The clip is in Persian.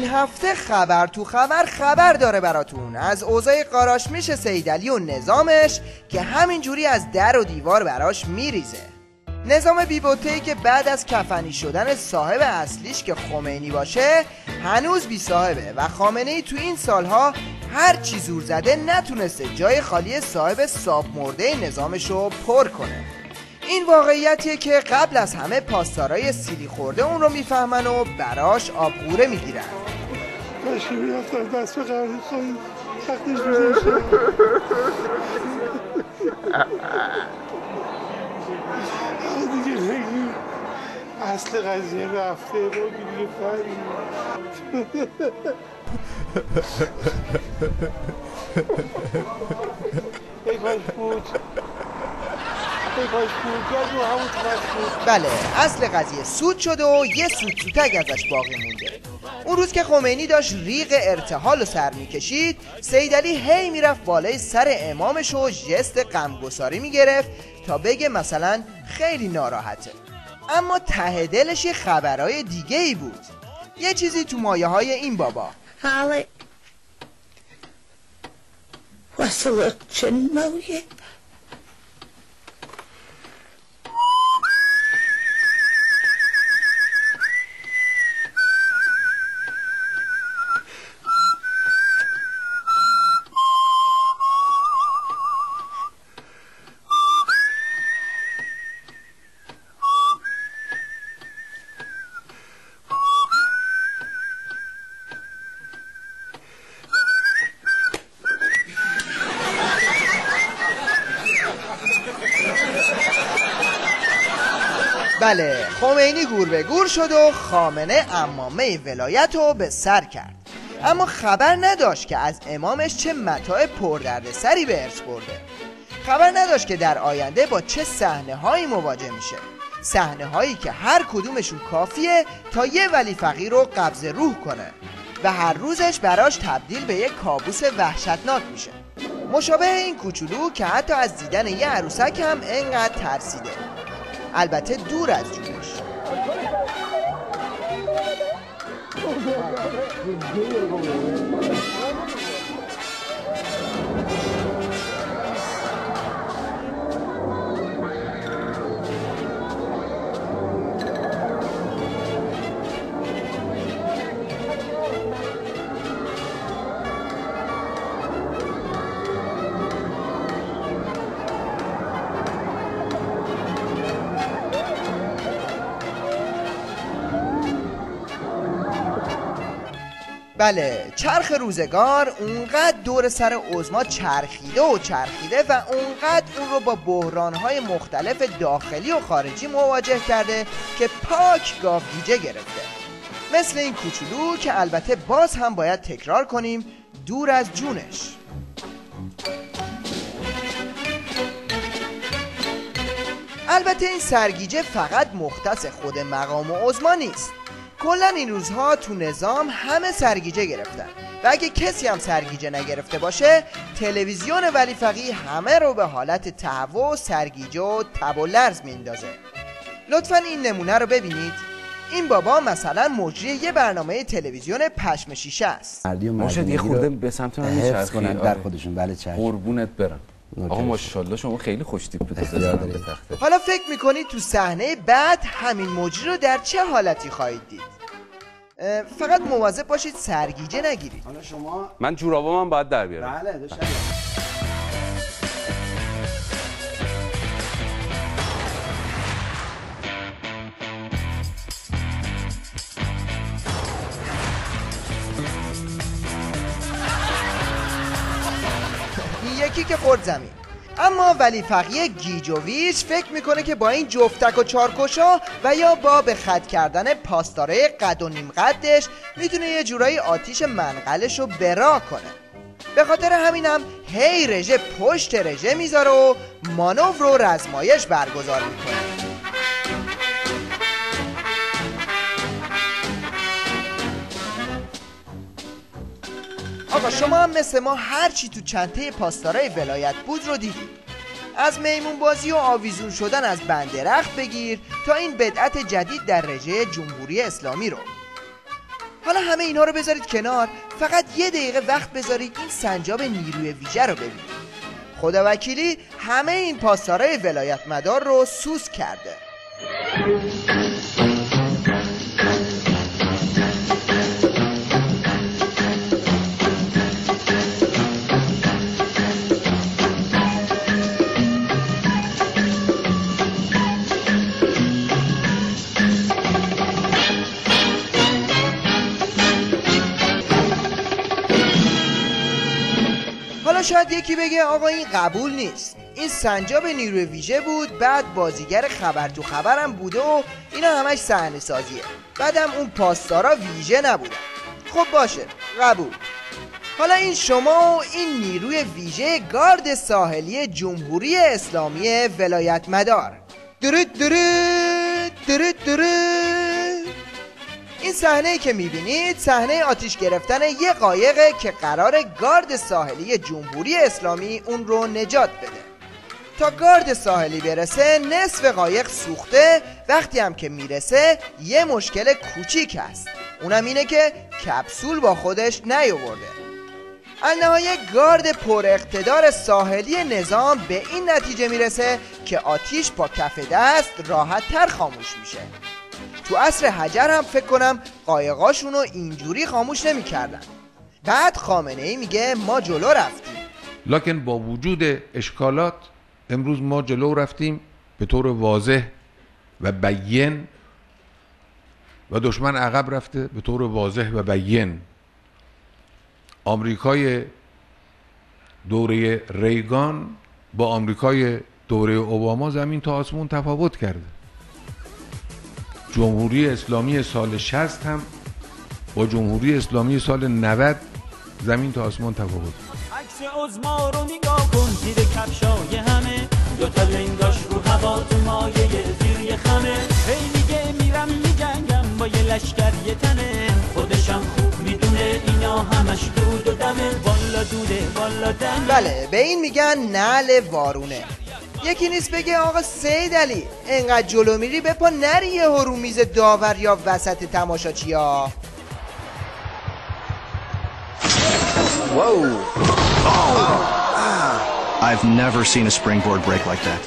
هفته خبر تو خبر داره براتون از اوضاع قاراش سیدعلی و نظامش که همینجوری از در و دیوار براش میریزه. نظام بی‌بوته‌ای که بعد از کفنی شدن صاحب اصلیش که خمینی باشه هنوز بی صاحبه و خامنه‌ای تو این سالها هر چی زور زده نتونسته جای خالی صاحب ساب مرده نظامشو پر کنه. این واقعیتیه که قبل از همه پاسدارای سیلی خورده اون رو میفهمن و براش آبغوره میگیرن. کاشکی میرفتم دست به قراری خواهیم تختش بزنشم. دیگه نگیم اصل قضیه رفته با دیگه فریم. ای کاش بود. بله، اصل قضیه سود شده و یه سودسوتک ازش باقی مونده. اون روز که خمینی داشت ریق ارتحال و سر میکشید، سیدعلی هی میرفت بالای سر امامش و ژست غمگساری میگرفت تا بگه مثلا خیلی ناراحته. اما ته دلش یه خبرهای دیگه ای بود، یه چیزی تو مایه های این بابا. حالی وصلت چن مویه بله، خمینی گور به گور شد و خامنه عمامه ولایت رو به سر کرد، اما خبر نداشت که از امامش چه متاع پردردسری به ارث برده. خبر نداشت که در آینده با چه صحنه هایی مواجه میشه، صحنه هایی که هر کدومشون کافیه تا یه ولی فقیر رو قبض روح کنه و هر روزش براش تبدیل به یک کابوس وحشتناک میشه، مشابه این کوچولو که حتی از دیدن یه عروسک هم انقدر ترسیده، البته دور از جونش. بله، چرخ روزگار اونقدر دور سر عظما چرخیده و اونقدر اون رو با بحرانهای مختلف داخلی و خارجی مواجه کرده که پاک گاوگیجه گرفته، مثل این کوچولو که البته باز هم باید تکرار کنیم دور از جونش. البته این سرگیجه فقط مختص خود مقام عظما نیست، کلا این روزها تو نظام همه سرگیجه گرفتن و اگه کسی هم سرگیجه نگرفته باشه تلویزیون ولی فقیه همه رو به حالت تهوع و سرگیجه و تب و لرز میندازه. لطفاً این نمونه رو ببینید. این بابا مثلا مجری یه برنامه تلویزیون پشم شیشه است. ماشد یه خورده به سمت من حفظ کنن در خودشون. بله چشم. قربونت برم. آقا ماشاءالله شما خیلی خوش تیپ به تخته. حالا فکر میکنید تو صحنه بعد همین مجری رو در چه حالتی خواهید دید؟ فقط مواظب باشید سرگیجه نگیرید. حالا شما من جورابام باید در بیارم. بله دوست. یکی که خورد زمین. اما ولی فقیه گیجوویچ فکر میکنه که با این جفتک و چارکشا و یا با به خط کردن پاسداره قد و نیم قدش میتونه یه جورایی آتیش منقلش رو برا کنه. به خاطر همینم هی رژه پشت رژه میذاره و مانور رو رزمایش برگزار میکنه. آقا شما هم مثل ما هرچی تو چنته پاسدارای ولایت بود رو دیدید، از میمون بازی و آویزون شدن از بند درخت بگیر تا این بدعت جدید در رژه جمهوری اسلامی رو. حالا همه اینا رو بذارید کنار، فقط یه دقیقه وقت بذارید این سنجاب نیروی ویژه رو ببینید. خداوکیلی همه این پاسدارای ولایت مدار رو سوس کرده. حالا شاید یکی بگه آقا این قبول نیست، این سنجاب نیروی ویژه بود، بعد بازیگر خبر تو خبرم بوده و اینا همش صحنه سازیه، بعدم اون پاسدارا ویژه نبودن. خب باشه قبول. حالا این شما و این نیروی ویژه گارد ساحلی جمهوری اسلامی ولایت مدار. درود درود درود درود. این صحنه‌ای که می‌بینید صحنه آتش گرفتن یه قایقه که قرار گارد ساحلی جمهوری اسلامی اون رو نجات بده. تا گارد ساحلی برسه نصف قایق سوخته، وقتی هم که میرسه یه مشکل کوچیک هست، اونم اینه که کپسول با خودش نیاورده. النهایه گارد پر اقتدار ساحلی نظام به این نتیجه میرسه که آتیش با کف دست راحت تر خاموش میشه. تو عصر حجر هم فکر کنم قایقاشونو اینجوری خاموش نمی کردن. بعد خامنه ای میگه ما جلو رفتیم، لکن با وجود اشکالات امروز ما جلو رفتیم به طور واضح و بیان و دشمن عقب رفته به طور واضح و بیان. آمریکای دوره ریگان با آمریکای دوره اوباما زمین تا آسمون تفاوت کرده. جمهوری اسلامی سال 60 هم با جمهوری اسلامی سال 90 زمین تا آسمان تفاوت. عکس عظما رو نگاه کن، زیر کفشای همه دوتا لنگاش رو هوا تو مایه زیر خمه. هی میگه میرم میجنگم با یه لشکر یه تنه، خودشم خوب میدونه اینا همش دود و دمه. والا دوده والا دمه. بله به این میگن نعل وارونه. یکی نیست بگه آقا سید علی انقدر جلو میری بپا نری یه رو میز داور یا وسط تماشاچیا. Whoa! Oh. I've never seen a springboard break like that.